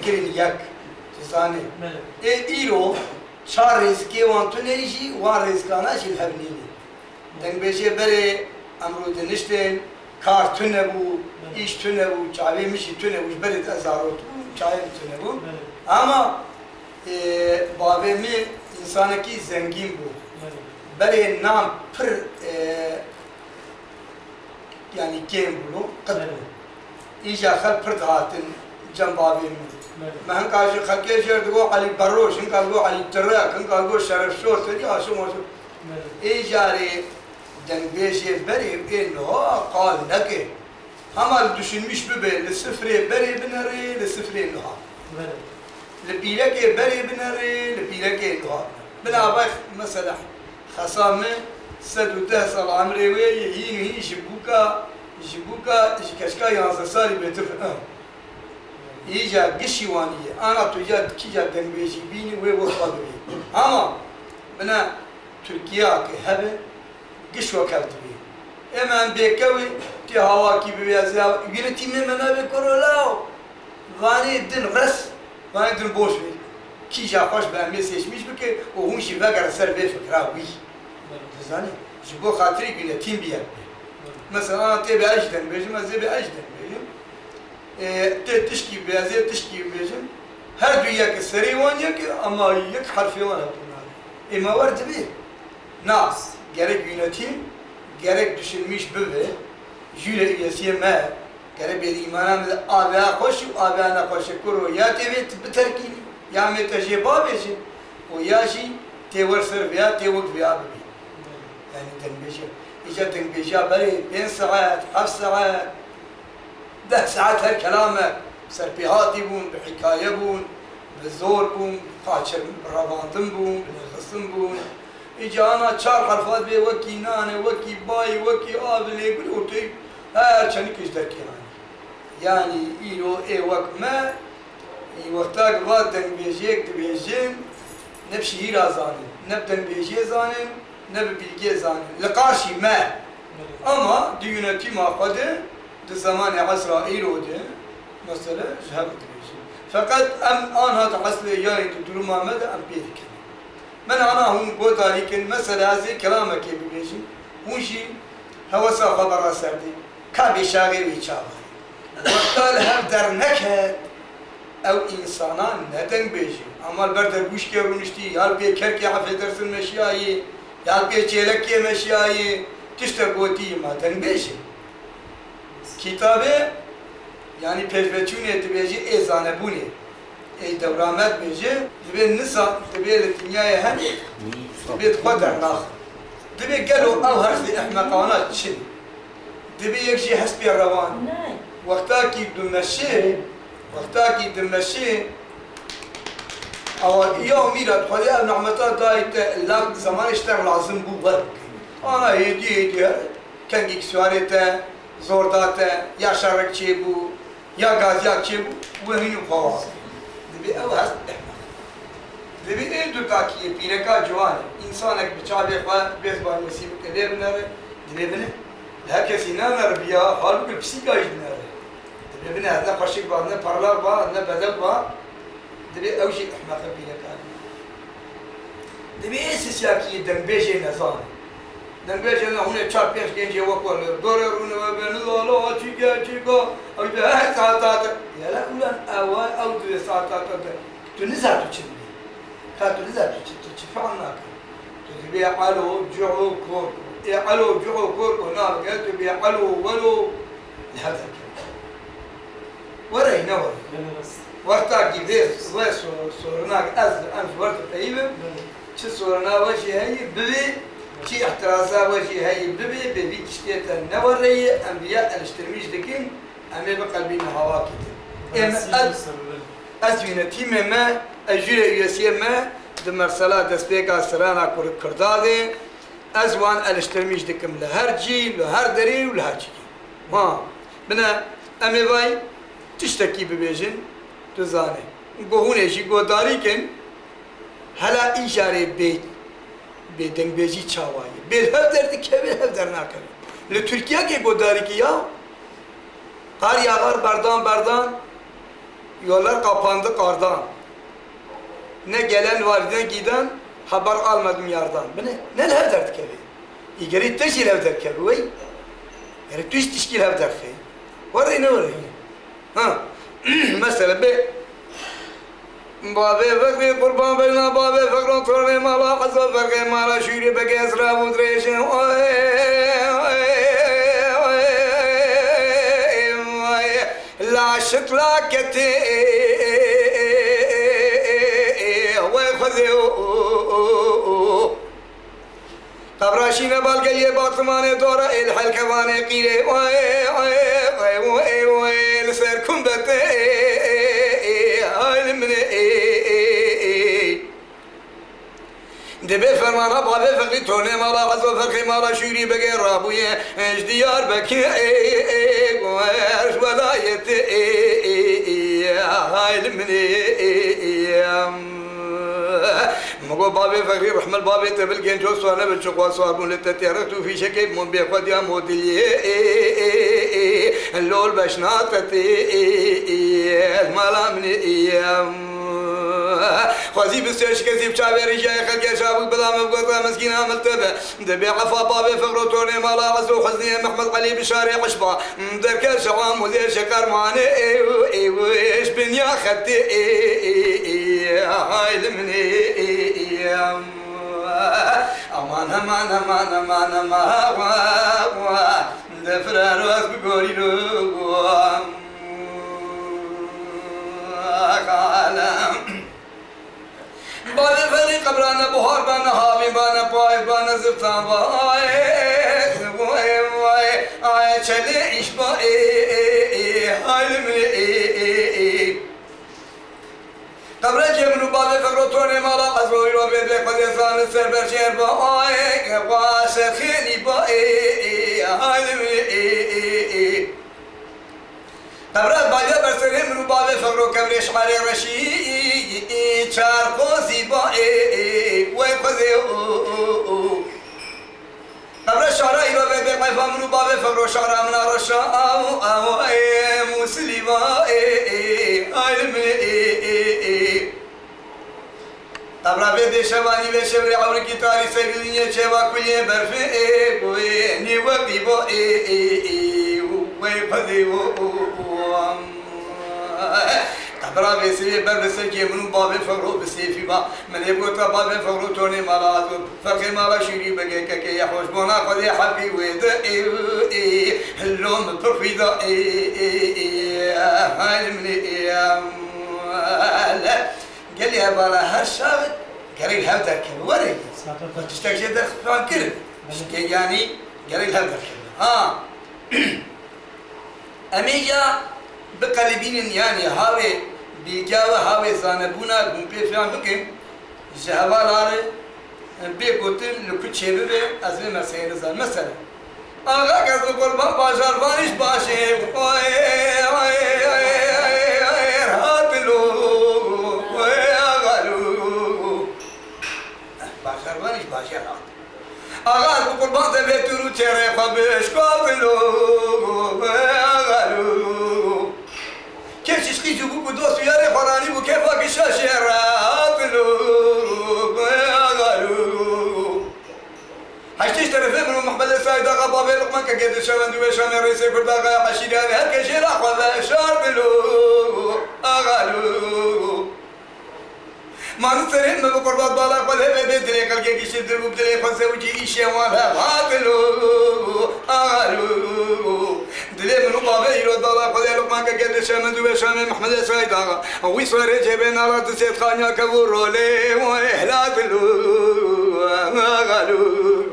kirin yak tizane îro çar rêzikê wan tunê jî wan rêzikana jî hevnînê dengbêjê berê emro diniştên kar tune bû îş tune bû çavê min jî tune bû ji berê te zarok bû çavê min tune bû ama bavê min insanekî zengîn bû berê nam pir yani kêm bû qit bû îja xelk pir dihatin cem bavê min me hinka ji xelkê jêr digo Elî Berroş hinka digo Elî Tirek hinka digo Şerefşor sedî aşım aşım îjarê dengbêjê berê ê niha qal neke hema li düşünmüş bibe li sifrê berê binere li sifrê niha li pîrekê berê binere li pîrekê niha binavê mesela xesa min 110 sal emrê wê yê hîn ji bûka ji keşka 11 salî bêtir îja gişî wan ye ana tu ja kîja dengbêjî bînî wê xwe bibî ama bina Tirkiya ke hebe giş wekev dibî em bêkewî tê hawakî bibêziya yînetîmê me navê Korolaw vanê din res vanê din boş bê kîja xweş bi em ê seçmiş bike û hûn jî vegere ser vê fikra wî dizanî ji bo xatirî yînetîm bî yek bê mesela tê bi ej dengbêjim ez ê bi ej dengbêjim tê tişkî bêzê tişkî bêjim her du yek serê wan yek ama yek herfê wan hebûn ê me wer dibî nas gerek yönetim gerek düşünmüş bibe jüle üyesiye me gerek bir imanam avya hoş avya na hoş kuru ya tevet biterkini ya metaje babeci o yaji tever ser veya tevuk veya bibi yani denbeje icat denbeje bari 5 saat 7 saat 10 saat her kelame serpihati bun hikaye bun zor bun kaçır ravandım bun kısım bun İcana çar harfat ve vaki nane, vaki bay, vaki abile bir ortay her çanik izler ki yani ilo vakme vaktak vad dengbêjek dibêjin ne bi şîra zanin ne bi dengbêjiyê zanin ne bi bilgiyê zanin li qarşî me ama di yönetîma xwe de di zamanê esra îro de mesela ji hev dibêjin feqet em an hat eslê yarê di duruma me de em pê dikin من أنا هم قلت لكن مثلا هذه كلامك بيجي وشي هوسا خبر سردي كابي شاغي ويشاغي وقال هفدر نكهت أو إنسانا ندن بيجي أما البردر بوش كي ونشتي يال بي كركي عفدرسن مشياي يال بي چيلكي مشياي تشتر قوتي ما دن بيجي كتابه يعني پرفتوني تبيجي إزانه بوني ای دورامت بیجه دبی نسا دبی لدنیای هم دبی قدر ناخ دبی قالو او هرزي احمقانات شن دبي يكشي حسبي الروان وقتاكي دمشي او يوم ميرا خليها نعمتها دايت لاك زمان اشتغل لازم بو برك انا هدي كان جيك سواريته زورداته يا شارك تشيبو يا غاز يا تشيبو وهينو خلاص دبي او هست دبي ايه دوكاكي بيركا جوان انسانك بچابي خوا بيزبان نصيب كده بنره دبي بنه herkes inanır ya halbuki psikolojik nere دبي بنه ne faşik var ne paralar var ne bedel var دبي اوشي احنا بيركا دبي اساس ياكي دنبيجي نزان دنبيجي انا هنا çarp 5 gence vakor dorerune ve beni lalo çiga او ده ساعات يلا ulan اول او ده ساعات تنزل تشني كانت تنزل تشفعنا تبي علو جوع كور علو جوع كور هنا قالت تبي علو ولو هذا ورا ينور وقتها جبت صورناك أز ورد طيبة شو صورنا وجه هاي ببي شي احترازا وجه هاي ببي تشتيتا نوري أنبياء الاشترميش لكن أمي بقلبي هواكي أزوينتي ما أجري يسير ما دمرسلا دسبيكا سرانا كردادي أزوان الاشترميش لكم لهر جي لهر دري ولهر جي ما بنا أمي باي تشتكي ببيجن تزاني قهوني جي قداري كن هلا إيجاري بيدن بيجي چاواي بيرهف دردي كبير هف درنا كبير لتركيا كي قداري كي يا قار ياغار بردان Yollar kapandı kardan. Ne gelen var ne giden haber almadım yardan. Ne levderdik evi? İgeri teşkil levderdik evi vay. Yani tuş teşkil levderdik evi. Var ne var? Ha. Mesela be Babe fakri kurban beyna babe fakron torne mala hazza fakri mala şuri beke esra mudreşe la şıkla keti ve khudu قبراشين بالقلي باطمانه دورة الحلكوانه قيله لسركم بته دبي فرمانا بابي فقري توني مالا غزو فرقي مالا شوري بقي رابوية اجديار بكي ولاية هاي المني مگو بابي فقري رحمة البابي تبل جنجو سوانا بالشقوى صابون للتتيرتو في شكل من بيقود يا مودلي اللول بشناتتي المالا مني خوازي بسيش كذيب شعبي رجاي خلقي شابك بلا مبقوطة مسكينة ملتبة دبي عفا بابي فقرو توني مالا غزو خزني محمد علي بشاري عشبة درك شغام ودير شكر ماني ايش بنيا خدي هاي لمني امان امان امان امان امان دفرار واس بقولي له بانا فلي قبرانا بحار بانا هاوي بانا پاي بانا زفتان واي چلي اشبا هاي لمني قبرا جمنو بابي فقرو توني مالا قزوي رو بيبي قد يسان السر برشير با واسخيني با هاي لمني قبرات باجا برسره منو بابي فقرو كبري شعري رشي چار قوزي با وي خذي قبرا شعرا ايرو بيبي قيفا منو بابي فقرو شعرا منا رشا مسلمة هاي لمني قبرا بيبي شباني بشبري عمر كتاري سيقليني شبا كلي برفي ني وقتي با ويفذي قبرا بسيفي برسكي منو بابي فقرو بسيفي ما من يبقى بابي فقرو توني مالا فرقي مالا شيري بقى كي يحوش بونا خذي حبي ويدا اللوم برفيدا هاي مني قال لي بالا هالشابت قال لي هبدا كم وري تشتكي دخ فان كل يعني قال لي هبدا كم أميجا بقلبين يعني هاوي بيجاوا هاوي زانبونا بمبي فيان بكم جهوالار بيقولن لكتشيبه أزمة مسائل زان مثلا آغا كذا قربان بازار بانش باشه هاتلو آغالو بازار بانش باشه آغا قربان تبترو ترى خبش قابلو كيف تشكي جبوك ودوس ياري فراني وكيفك الشاشرات حشتيش ترفي منو محمد السايد اغا بابي لقمان كاكيد الشوان دوي شان ريسي كرد اغا حشيداني هكا شير اخوة بشار بلو اغالو ما نصرين ما بقربات بالا قل هبه بدري قلقي كيش الدربو بدري خلصة وجي إيشي وانها هاتلو اغالو دلي منو بابي يرد بالا قل لقمان كاكيد الشوان دوي شان محمد السايد اغا وي صوري جيبين على تسيد خانيا كبورو لي وإحلاتلو اغالو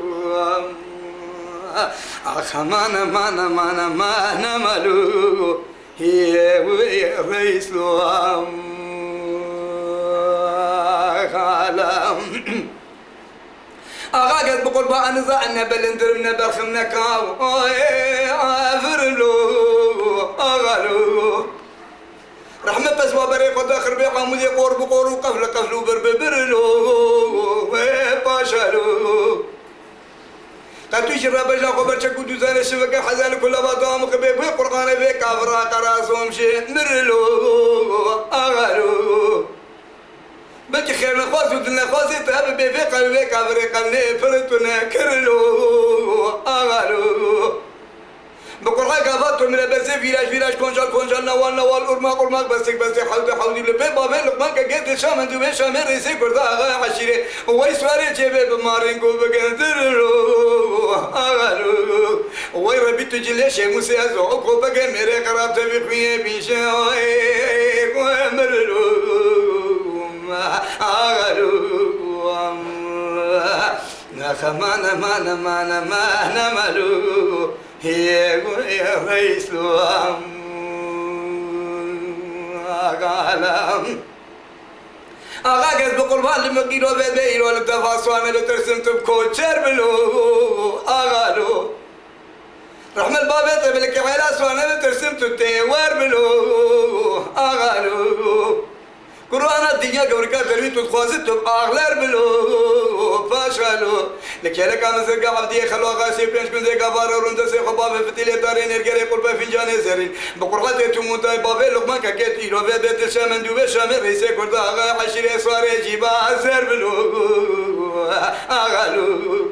أخمانا مانا مانا مانا مالو هي رئيس لوام خالم أغاقت بقربة أنزا أنا بلندرمنا برخمنا كاو فرلو أغالو رحمة بس وبريق وداخر بيقامل يقور بقورو قفلو بربرلو باشالو قطوش الرباج أخو برشكو دوزان الشبكة حزان كل بطام خبيب قرآن بيك عبرا قراسهم شيء مرلو أغلو بك خير نخواز ودنا خوازي تهب بيفي قلبي كابري قلني فرطنا كرلو أغلو بقول حاجة فاتو من بس فيلاش كونجال نوال أرماق بس حودي لبي بابي لقمان كجيت شام دوبي شام ريسي كردا عشيرة وي سواري جيبي بمارينكو بجندرلو أغلو وي ربي تجلي شيء مسيازو أكو بجن مري قراب تبي فيه بيشاي كومرلو أغلو نخمانا ما نملو هي رئيس لوام أغالم أغاقز بقربان لمقيرو بيديرو لتفاصوانا لترسم تبكوتشر بلو أغالو رحم البابي طبلك علاس وانا لترسم تتيوار بلو أغالو قرآن الدنيا قوركا ترويت وتخوازت بأغلار بلو فاشلو لك مثل عبدي خلوا غاسي بينش من ذيك بارا رندسي خباب فتيلي دارين ارجلي قربا فنجان زرين بقرغتي تموتاي بابي لقمان كاكيتي رو بيت الشامن دوبي شامن ريسي كردا عشري صاري جيبا زر بلو أغلو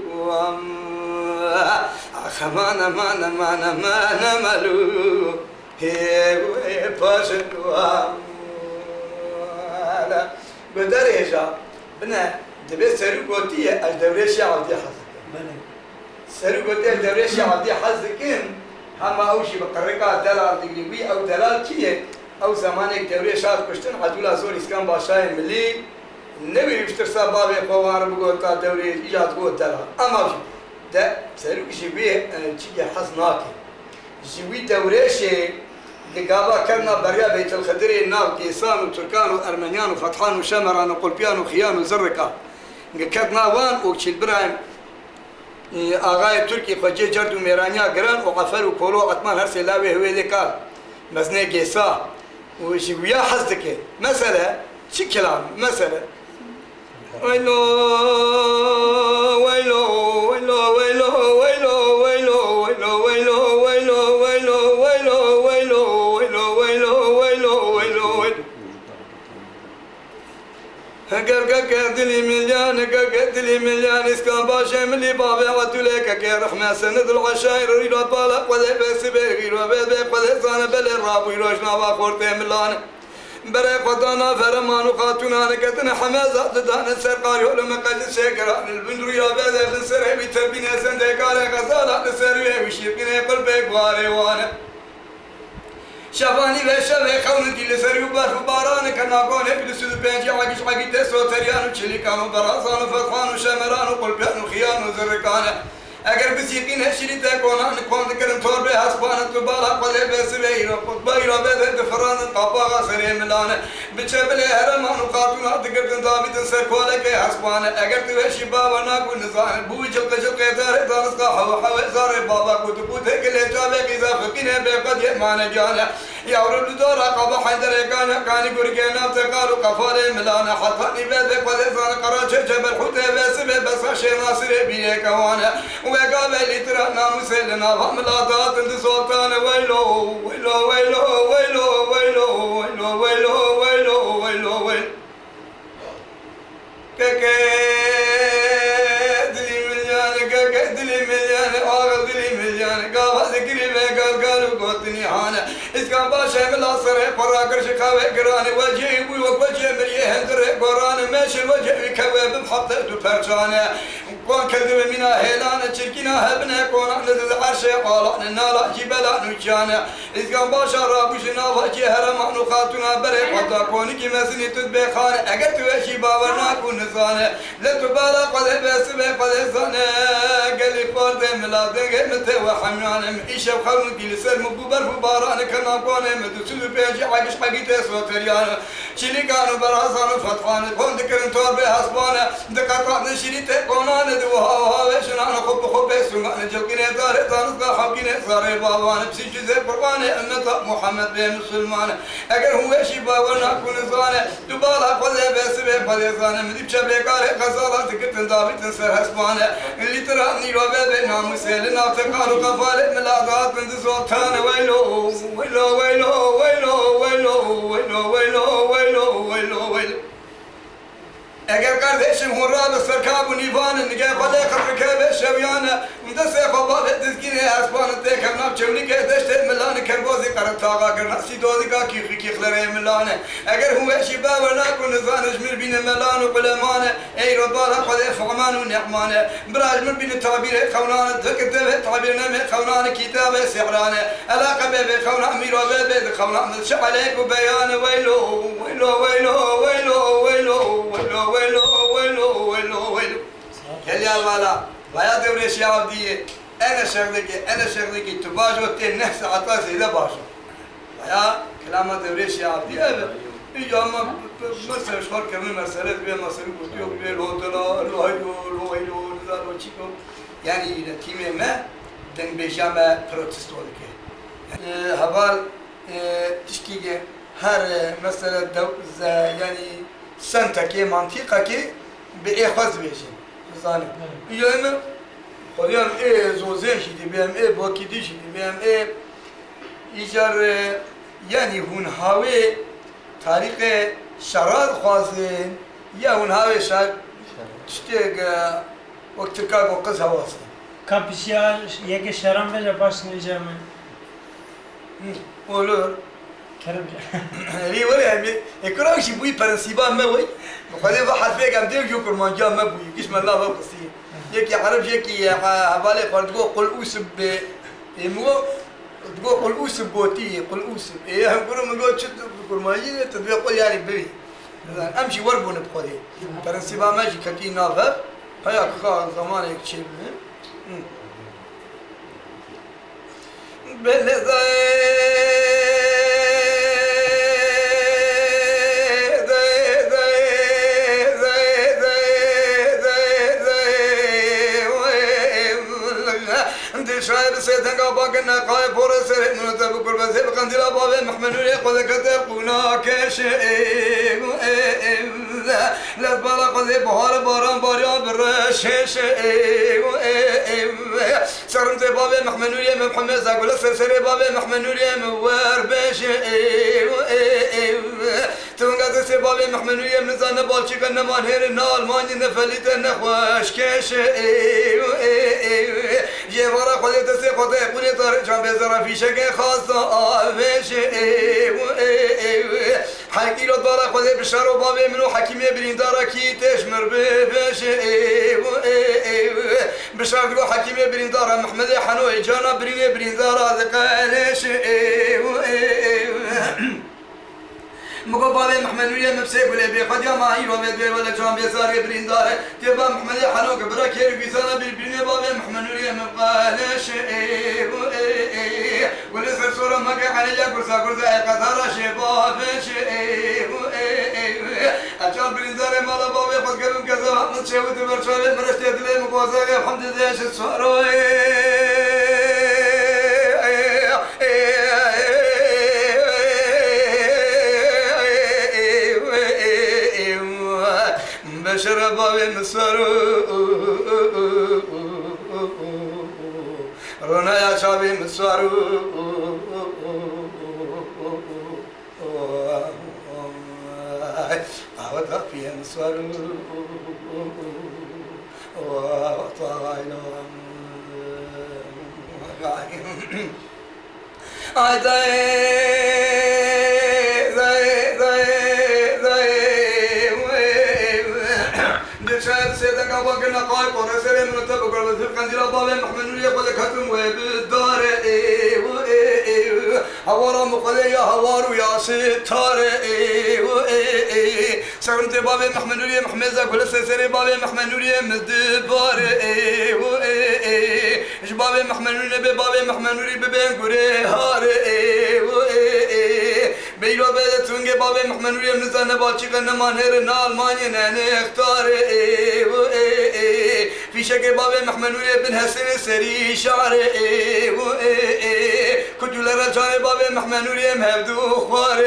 ما نملو هي فاشلو بدرجة بنا دبي سرقتي الدوريشة عبدي حزك سرقتي الدوريشة عبدي حزك هم أوشي بقرقة دلال تقريبي أو دلال كيه أو زمانك دوريشة كشتن عدولا زور إسكان باشاي ملي نبي يشترسا بابي قوار بقول تا دوري إيجاد قول دلال أما وشي ده سرق جيبيه تيجي حزناكي جيبي دوريشة لقابا كنا بريا بيت الخدري النار كيسان وتركان وأرمنيان وفتحان وشمران وقلبيان وخيان وزرقا كتنا وان وكشي البراهيم آغاي تركي خجي جرد وميرانيا قران وقفل وكولو عطمان هرسي لاوي هوي ذكار مزني كيسا ويا حزدك مسألة شي كلام مسألة ويلو ويلو ويلو ويلو ويلو ويلو ويلو ويلو ويلو ويلو ويلو ويلو قدلي مليان اسكان باشا ملي بابي عدوليك كي رحمة سند العشاير ريلو بالك وذي بس بيغيرو بيبك وذي صانا بلي الرابو يروشنا باخورتي ملان بريق وطانا فرمان وخاتونا نكتنا حمازات دانا السرقاري ولما قد شكران البندرية بذي بنسرعي بتربينا سندكاري غزالة نسروي وشيركنا قلبك واري وانا شافاني بشبه خون دي لسري وبرف باران كنا قوني بلسود بينجي عقي تسو تريان وشليكان وبراسان وفتحان وشمران وقلبيان وخيان وزرقان اگر بسيقين هشري تكونان كون ذكرن تور به حسبان تبالا قلي بسبيرو قطبيرو بذ دفران قبا سري ملان بچبل هرمان وخاتونا ذكرن ضابط سركولك حسبان اگر توشي بابا ناكو نزان بوجل قدر دانس حوا زار بابا كتبوت كل جابك اذا فكنا بقد يمان جانا يا ولد دور قبا حيدر كان غرغنا تقالو قفار ملان حطني بذ قد زان قراج جبل حوت بس شي ناصر بيه كوانا وقابل ترى ناموس لنا وملاطات انت صوتان ويلو ويلو ويلو ويلو ويلو ويلو ويلو ويلو ويلو ويلو كدلي مليان اغل دلي مليان قال ذكري ما قالوا قوتني هانا اسكان باشا من الصريح براكر شقاوي قراني وجهي وجه مريه هندر قراني ماشي الوجه كواب بحطه فرشانه كون كذب منا هيلانا تشركنا هبنا كون نزل عرش قال نالا جبلا نجانا اسكان باشا رابوشنا وجه هرمان وخاتنا بري قد كونك مسني تدبخان اگر توشي باورنا كون نزانه لا تبالا قد بس قد زانه قال فرد ملادك متى وحميان ايش بخون دي لسر مبوبر باران كنا كون مدسل بيجي عايش حقيقه صوتريان شيلي كانوا براسان فتحان كون ذكرن تور بحسبان دكاتره نشريت كونان دوها وشنا خب سنان جلكنا دار تانس حقنا صار بابان بسيج زي قربان امه محمد بن مسلمان اگر هو شي بابنا كون زانه دبالا قد بس به پادزانه مدی چبه کار غزالات کتن داویتن سر حسبانه اللي تراني رو به ناموسل نافتقار وقفال ملاقات من زوتان ويلو ويلو ويلو ويلو ويلو ويلو ويلو ويلو ويلو ويلو اگر kardeşim hurra ve sarkab nivanı nige fale kırke ve şevyana mdese fabal dizgine aspanı te kemnab çevnike deşte milan kerbozi karataga gernasi dozika ki kiklere milan eğer huve şiba ve la kun zanj mir bin milan ve kulamane ey rodala fale faman ve ni'mane braj mir bin tabir khawlan dikte ve tabirne me khawlan kitab ve sihrane alaka be khawlan miro be khawlan şalek ve beyan veylo veylo veylo veylo veylo veylo ويلو ويلو ويلو ويلو قال يا الوالا ويا دوري شياب دي انا شغلك تباجو تنس عطاس الى باشا ويا كلام دوري شياب دي اجا ما مثلا شهر كمان مساله بين مساله قلتيو بين لودلا لويلو لويلو زارو تشيكو يعني تيم ما دن بيجامه بروتست ولك هبال تشكيجه هر مثلا يعني سنتا كي منطقة كي بإخوز بيجي زاني يوم خليهم زوزين شدي بهم باكيدي شدي بهم إيجار يعني هون هاوي طريق شراد خوازين يا هون هاوي شاد تشتيق وقت كاغو قز هواسين Kapışya yeke şeram veja başlayacağım. olur Keremce. ري ولا يعني يكره شيء بوي برنسيبا ما وي وخليه بحر فيك عم تيجي يكر ما جا ما بوي كيش ما الله بقصي يك يعرف يك حبالي قرد قل أوسب مو تقول قل أوسب بوتي قل أوسب إيه هم كلهم يقول شد كل ما يجي تبي قل يعني بي أمشي وربون بقولي برنسيبا ما يجي كتير نافر هيا كا زمان يك شيء شاير سيدنا قابقنا قايب ورسل من تبكر بزيب قنديل بابي محمنون يقول كتبنا كشيء لا تبالا قضي بحار باران باريان بالرشيش سرمت بابي محمنون يا محمد زاقول سرسري بابي محمنون يا موار بش تونغا سي بابي محمنون يا مزان بالشي كنا مانهر نال ماني نفليت نخواش كش جوارا خودت سه خودت قوني تر جام بزرا فيشك خاصه افش حكي له دارا خودت بشارو بابي منو حكيمه بريندارا كي تشمر بفش بشار له حكيمه بريندارا محمد حنو جانا بريندارا ذقالش مقابل بابي محمد ويا مبسيك ولا بيقد يا ماهي ومدوي ولا جام بيزار بريندار تبا محمد حنوك برا كير بيزانا بالبرين بابي محمد ويا مبقالش ولا سرسورة مكة عليا كرسا قدارة شبابش أجام بريندار مالا بابي قد قلم كذا نتشاوت برشاوي مرشتي دلي مقوزاقي الحمد لله شسواروي بشر بابي مسارو رونا يا شابي مسارو عوض في مسارو وطاينا شاهد سيدك أبوك النقايب ورسل من التبقر وذهب قنديل بابي محمد نوريك وذكتم وبالدار هوارا مقلي يا هوار ويا ستار سرمت بابي محمد نوري محمد زاك ولا سيري بابي محمد نوري مدبار بابي محمد نوري بابي محمد نوري ببين قري هار بيلو بيت تونجي بابي محمد نوري منزان بالشي كنا مانهر نال ماني ناني اختار في شك بابي محمد نوري بن حسن سري شعر كنت لرجال بابي محمد نوري مهبدو خوار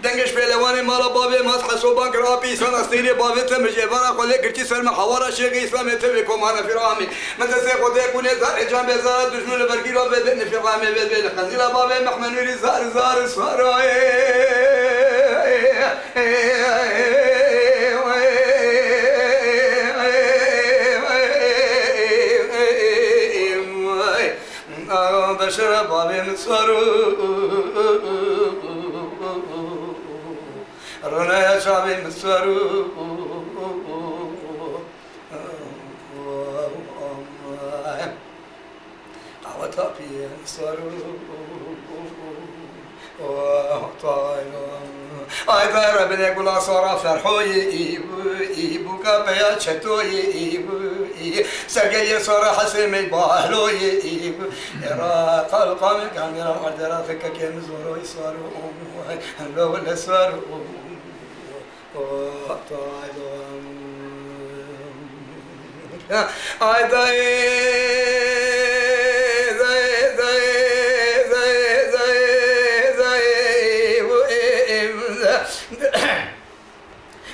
دنگش بلوان مالا بابي ماس حسوبان كرابي سنة ستيري بابي تمجي برا قولي كرتي سلم حوارا شيخ إسلامي تبكم أنا في رامي متى سيقود يكون زار جنب زار دشمن بركيلو بدن في رامي بدن خنزيلا بابي محمد نوري زار صار بشر بابي مصارو رنا يا شعبي مصارو قوة في مصارو أيضا ربنا يقول أصارا فرحوي إيبو كابيا شتوي إيبو سرقي صار حسمي باهلوي إيبو يرى قلقا من كاميرا مردرا فكا كيم زورو يصارو هلو ولا صارو أيضا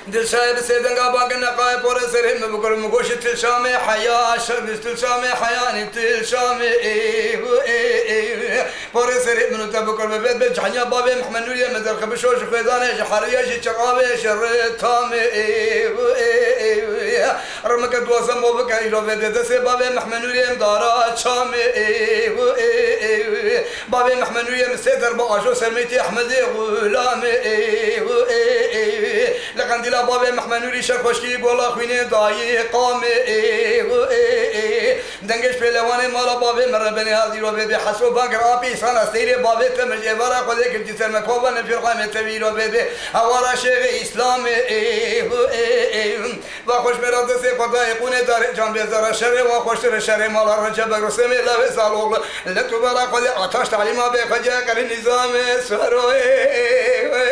دل شايب سيدن قابان كنا قايب ورا سرهم بقول مقوش تلشامي حياة شرب تلشامي حياة تلشامي ورا سرهم من تبقول ببيت بجحنيا بابي محمد نوري مدر خبشوش فيداني جحرية شقابي شريت تامي رمك دوسم وبكا إلو بيت دسي بابي محمد نوري مدارات شامي بابي محمد نوري مسيدر بقاشو سلميتي أحمدي غلامي لكن دلا بابي محمد نوري شرخوشكي بولا خويني داي قامي دنگش پهلوانی مالا بابي مربني هذه رو بده حسو بانكر ابي سنه سيري بابي تمجي ورا خذ كنت سلم كوبن في القامه تبي رو بده اورا شيخ اسلامي واخوش مراد سي قضاء يكون دار جان بزر شر واخوش شر مال رجب رسمي لا وصال لا تبارا خذ اتاش تعليم ابي خجا كر النظام سروي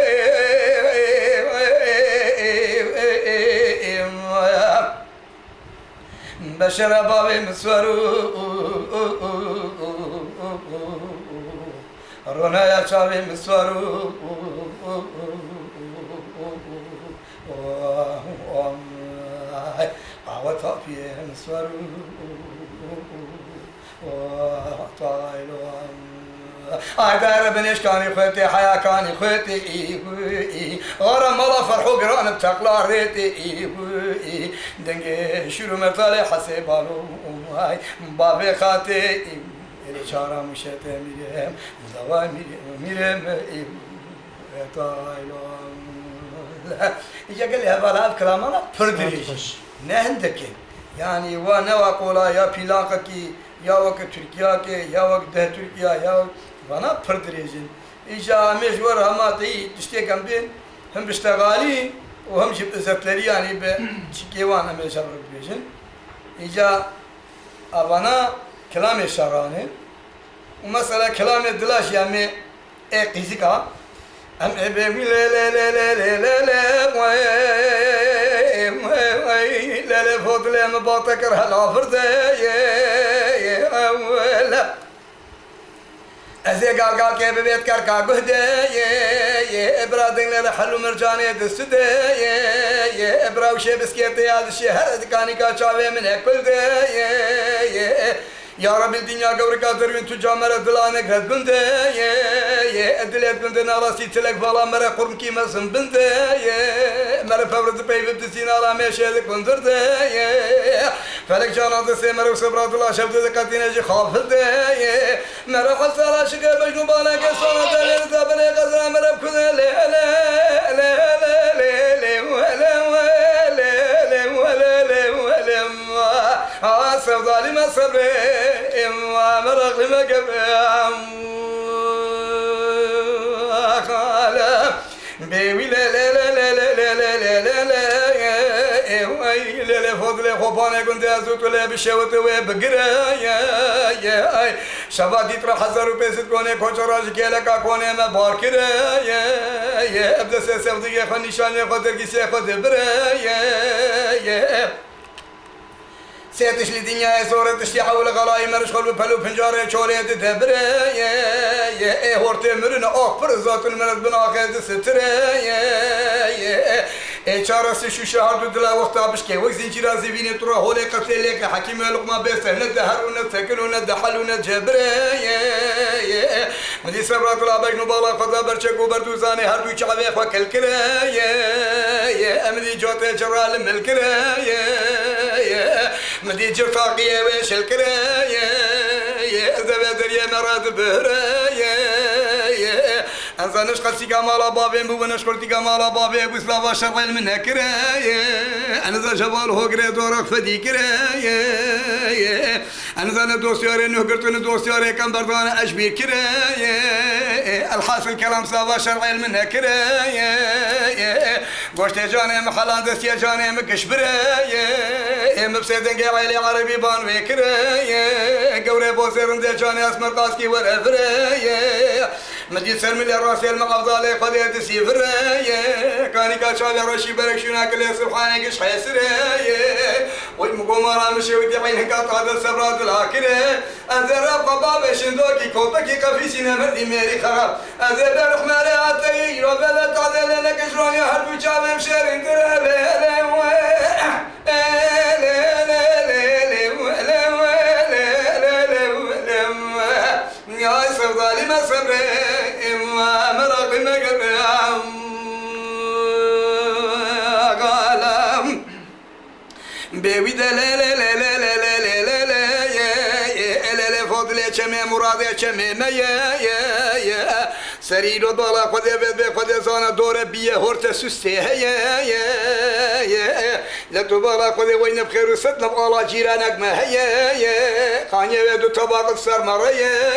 بشر بابي مسورو رونا يا شابي مسورو عوض في مسورو أعدار بنيش كاني خوتي حيا كاني خوتي ورا ملا فرحو قران بتقلا ريتي دنجي شروع مرتالي حسيبالو بابي خاتي اللي شارع مشيت ميريم زوا ميريم يجي قال لي هذا الكلام انا فردريش نهندك يعني وانا واقولا يا بيلاقكي يا وقت تركيا كي يا وقت ده تركيا يا وانا فردريجن إجا مجور هماتي تشتكم بين هم بيشتغالين وهم جب زتلري يعني بشكيوانا مجرب بيجن إجا أبانا كلام الشراني ومثلا كلام الدلاش يعني قيزيكا أم أبي لا لا لا لا لا لا لا فوت لا مباتكر هلا فرده ولا أزي قال كيف بيت كركا قهده يا إبرادين لا حلو مرجاني دسده يا إبراو شي بسكيتي هذا الشهر كاني كاشاوي من أكل ده يا رب الدنيا قبرك أدرين تجامر دلانك هدبنده يا أدلت بنده ناراسي تلك فلا مرة قرم كيما سنبنده يا مرة فورد بيب بتسين على ماشي ذك بندرده يا فلك جانات سمر وصبرات الله شفت ذكاتين أجي خافده يا مرة خلص شقة بجنوبانا كسانة دليل دبلي غزرة مرة بكذا لا لا لا لا لا لا ولا ولا ولا ولا ولا صبري ما صبري ما مرق لما قبل خاله بيوي لا لا لا لا لا لا لا لا لا وي لا لا فضل خوبانه كنت ازوت ولا بشوت وبقرا يا شبادي ترى حزر وبيست كونه كوچراج كيلك كونه ما باركره يا ابدا سيفدي خنيشان خاطر كي سيخد برا يا سيتش لدنيا صورة تشتي حول غلاي مرش خلو بلو بنجارة شورية تدبرة يا هورتي مرنا أخبر ذات المرض بناخذ سترة چارەسی شوشەهات و دلا وەختا بشکێ وەک زینجیرا زیڤینێ توڕە هۆلێ قەتێلێکە حەکیمە لوقما بێستە نەدە هەرونە تەکلونە دەحەلونە جەبرە مدی سەبرات وڵا بەژن و باڵا خەزا بەرچەک و بەردووزانێ هەردوو چاوێ خۆ کەلکرە ئەمدی جۆتێ جڕا لە ملکرە مدی جرتاقیە وێ شەلکرە ئەزەوێ دەریێ مەڕات بهرە ئەنزا نشقەسیکا ماڵا بابێن بوو بە نەشکردیکا ماڵا بابێ بوسلاوا شەڕێل من نەکرە ئەنزا ژەباڵ هۆگرێ دۆڕەک فەدی کرە ئەنزانە دۆستیارێ نوهگرتونە دۆستیارێکەم بەردوانە ئەشبیر کرە الحاصل کەلام ساوا شەڕێل من نەکرە گۆشتێ جانێ مەحەڵان دەستیە جانێ مکش برە ئێمە بسێ دەنگێ عێلی عەرەبی بانوێ کرە گەورێ بۆ زێڕندێ جانێ ئەسمەر قاسکی وەرەفرە مدی سەرملێ ڕاستێل مەقەبداڵێ خۆدێ دسیفرە کانیکا چاوێ ڕەشی بەرەکشوناکە لێ سوبحانێکیش حێسرە وەی مگۆماڕا مشێوی دێڵین هەکا تادە سەبرا دڵاکرە ئەزێ ڕەبقە بابێ شندۆکی کۆپەکی قەفیسی نەمەردی مێری خەراب ئەزێ بەرخمەرێ ئاتەی ڕۆبەلە تادێ لێ نەکەشڕۆنی هەردوو چاوێم شێرینترە لێ يا سودالي ما صبري إما مراقي ما قبرام قالم بيويدا لا لا لا لا لا لا لا لا لا لا لا فضلي شمي مرادي شمي ما يا سرير وضلا خذ بيت خذ زانا دور بيه هورت سستي هيا لا تبالا خذ وين بخير وسد نبغى جيرانك ما هيا خانيه ودو طباق السر مريا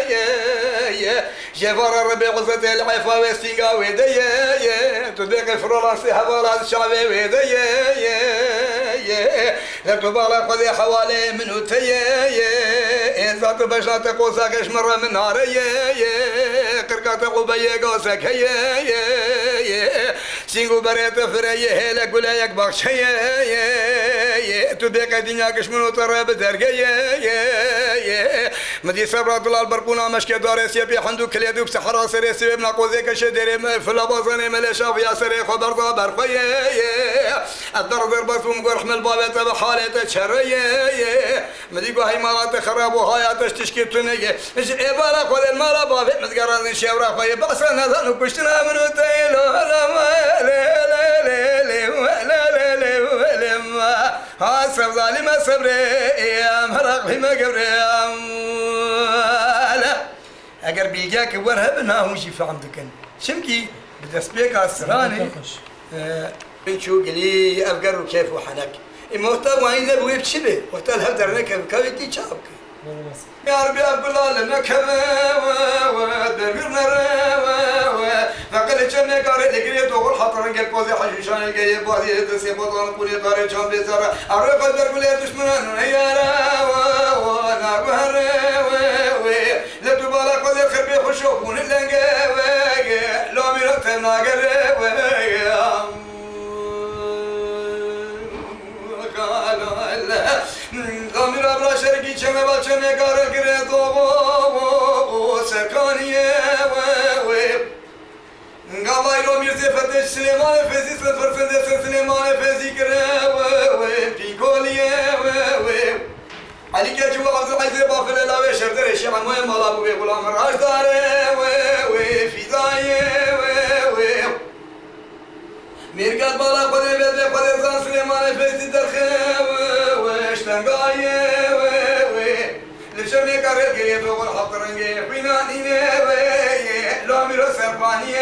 جفار الربيع غزت العفا وستيقا ويديا تدق فرولانسي حوالا الشعبي ويديا لا تبالا خذ حوالي منو تيا ذات بشات قوساكش مرة من ناريا قرقات قبية قوسك هيا سينغو بريت فريا هلا قلايك بخشيا تدق دنياكش منو ترى بدرقيا مدي سبرات الله البرقونا مشكي داري سيبي حندو كليدو بسحرا سري سيبي بنا قوزيك شديري فلا بازاني ملشا فيا سري خبر ضا برقيا الدردر بس ومقرح من البابة تبا حالة تشريا مدي قو هاي مالات خراب وهاياتش تشكي تنية مش إبالا خذ المالا بابي متقرن شاورا خويا بأسا نظن وكشتنا منو تيلو ها سبزالي ما صبري يا مرق ما قبري لا اگر بيجاك ورها بناهوشي في عندكن شمكي بدسبيك عالسراني بنشو قلي افقر وكيف وحنك اما وقتا وعين ذا بويب شبه وقتا الهدر نكب كويتي شابك يا ربي أبلا لنا كما ودرنا فقال جمع قارئ لقرية وقل حطرن قل قوزي حشيشان القيب بوادي دسي بطان قولي قارئ جان بيزارة عرق الدر قولي دشمنان نيارا وناقوهر لا تبالا قوزي خربي خشوفون اللنقا لو ميرتنا ناقر ضمير أبلا شرقي چمه بالچمه قارئ قرية وقو سركانية قالوا يروم يرزي فتش سليمان فزي سلفر فزي سليمان فزي كرا بيكوليه علي كجوا عبد العزيز بافل لا شردر الشيخ موي مالا ابو غلام راجدار في دايه ميرقات بالا قدر بيت قدر زان سليمان فزي درخه واشتنقايه لشمي قرر قريب وقل حطرنجي حيناني لو ميرو سرباني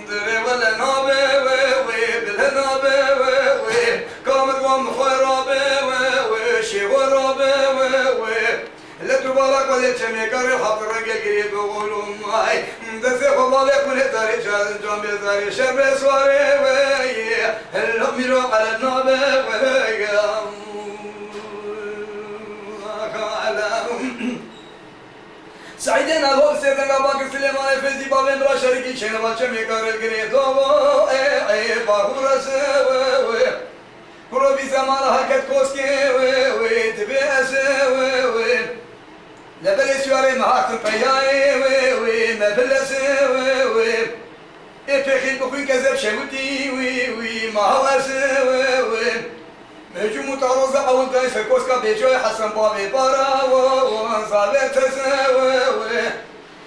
دري ولا نابي بلا نابي قامت وام خيرابي شي ورابي لا تبالك ولا تشمي قرر حطرنجي قريب وقولوا ماي دسي خبالك من داري جان بيزاري شرب سواري لو ميرو على النابي سعيدين هذول سيدنا باقر سليمان فزي بابين برا شرقي شين بالشم يقرر قريتو باهور سوي كرو في زمان هكت كوسكي تبي اسوي لبلس يوري معاكم فياي ما بلس ايه كن كذب شهودي وي ما هو سوي مجموع تعرض أول داي سكوسكا بيجوي حسن بابي بارا وصابت سوي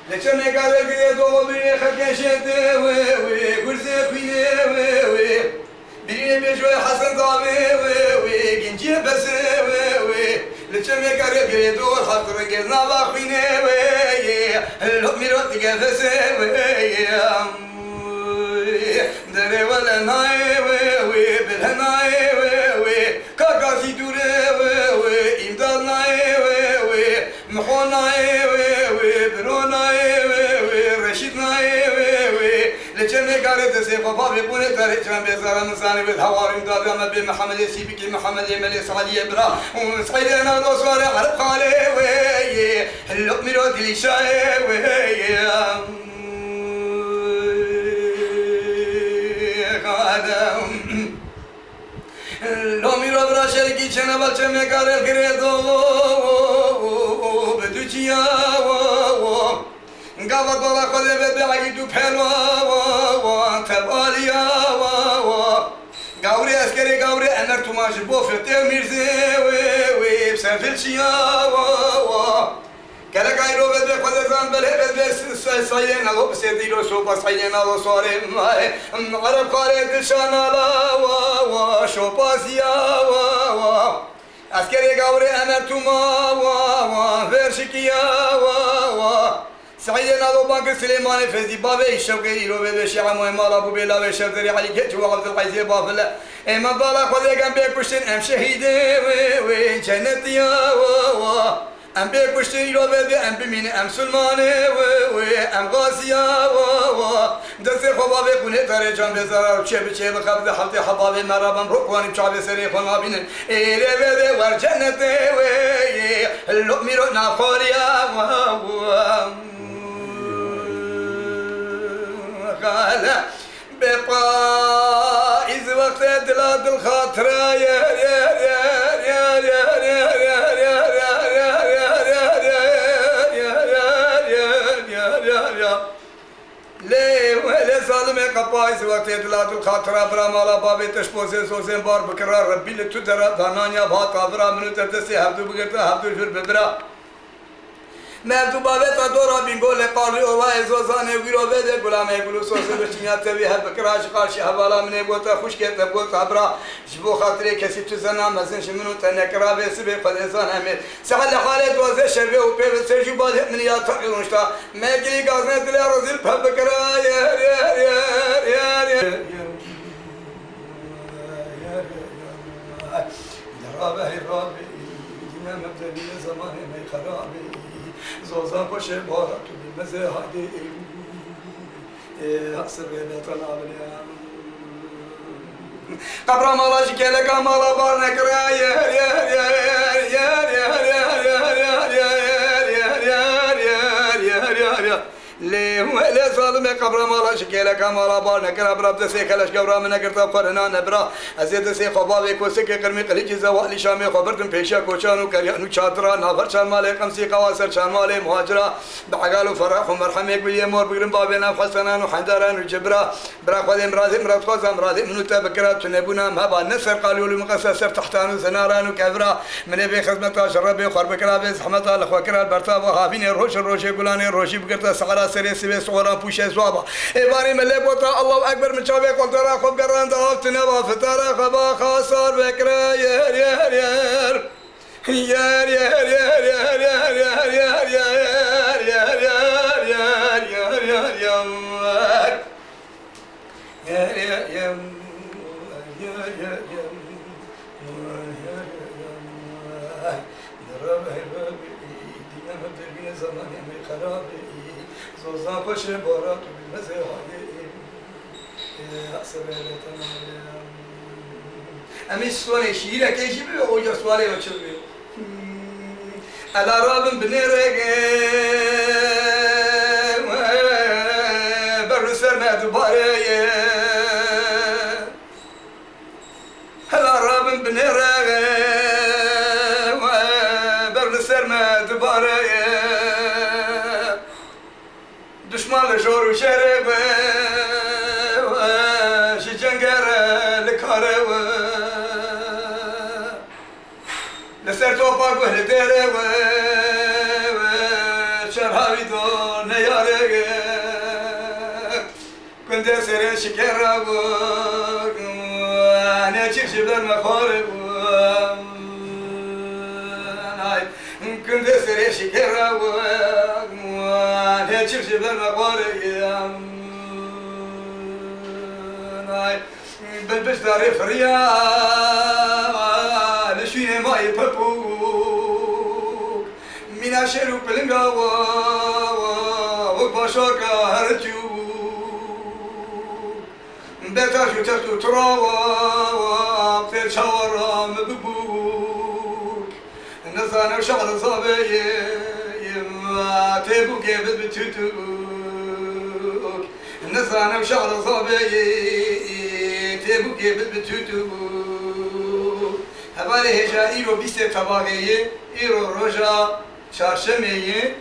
لكن قال لي دو بي خكشت وغرزه وي بيجي بيجوي حسن بابي جنجي بس لكن قال لي دو خاطر جنا باخينه الميرات جفس دري ولا ناي بالهناي كاغازي دوري امداد ناي محوناي بروناي رشيد ناي لكن قالت سي بابا بيقول تاريخ كان بيزار مساني بالهوار امداد ما بين محمد سيبك محمد يملي صالي ابرا وصيدنا لو صار عرب خالي اللقميرات اللي شاي لو ميرو برا شركي چنا بچه میں کارل کرے دو بدوچیا گاوا دولا خود به بلاگی تو پھلو تبالیا گاوری اسکری گاوری امر تو ماش بو فتو میرزه وی بسفلچیا كلا كايرو بدي خذ زان بله بدي سايين على بسيديرو شوبا سايين على صارم عرب قارئ دلشان على شوبا سيا عسكري قوري أنا توما فرشكيا سايين على بنك سليمان فزي بابي الشوكي يرو بدي شيعة مهم على أبو بلا وشفتري علي كتشو وعبد العزيز بافلا إما بالا خذ كان بيكوشين أم شهيدي وين جنتيا ام بيكوشتي رو بدي ام بميني ام سلماني ام غازيا دسي خبابي كوني تاري جان بزرار وشي بشي بخبز حلتي حبابي مرابم روكواني بشعبي سري خنا بينن ايري بدي ور جنتي اللقمي رو نافوريا قال بقائز وقت دلاد الخاطرة ظالم قبائز وقت دلات الخاطرة برا مالا بابي تشبوزي سوزين بار بكرار ربي لتدرى دانانيا بات برا منو تردسي هبدو بگرتا هبدو الفر ببرا مردو بابي تدورا بینگول قالوی اوائي زوزاني ويرو بده گلامي گلو سوزي بچنيا تبي هب بكراش قارشي حوالا مني بوتا خوش كت بوتا برا جبو خاطري كسي تزنا مزن شمنو تنكرا بسبي فلسان امير سحل حالي دوزي شبه وبي سرجي باد من يا تقيرونشتا ماكي غازنا دلا رزيل بكرا رابي دينا مبدأ زمان ما خرابي زوزان باشه بارا تو بالمزه هادي احسب بيتنا باليام قبر مالاش كلك مالا بارنك ليه ولا ظالم قبر مالا شكيلا كمالا بارنا كنا برابط سيكلاش قبر من قرطا قرنا نبرا ازيد سي خبابي كوسك قرمي قليج زوالي شامي خبرتم بيشا كوشانو كريانو شاطرا نافر شان مالي قمسي قواسر شان مالي مهاجرا بعقالو فرح ومرحمك باليمور بقرم بابنا وحسنان وحندران وجبرا برا خذ مراد خوزا مراد منو تبكرات نبونا مهبا نسر قالوا لي مقصر تحتانو زناران وكبرا من ابي خدمه شربي خرب كرابز حمد الله خوكر البرتا وهابين الروش يقولان الروشي بقرتا سقرا سري سبي صورا بوشه زوابا ايباني ملي بوتا الله اكبر من شابي قلترا خب قران دافت نبا فترا خبا خاصر بكرا ير ير ير ير ير ير ير ير ير ير ير ير ير زوزان باشه بارا تو بالمزه هادي احسب بيتنا امي سؤال شيرا كيجي بي او يا سؤالي وتشبي على راب بنرق برسر ما دباري على راب بنرق برسر ما دباري دشمن جور وشرب خواق وهل داره و شرهاوي دون يارك كنت سر شكر أنا تشيش بالمخارب كنت سر شكر أنا تشيش بالمخارب بالبش داري فريا لشوين ما يبقوك من عشرو بلنغا وباشاكا هرجو بتاشو تشتو تراوا بتر شاورا مببوك نزانا وشغل صابي يما تبوك يبد بتوتوك نزانا وشغل صابي تبوك يبد بتوتوك هبالي هجا إيرو بيستي طباقية إيرو رجا شارشمية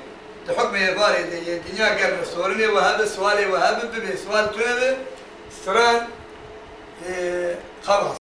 لحكم يبالي دي الدنيا قرن سورني وهذا سؤالي وهذا ببي سؤال تنبي سران خلاص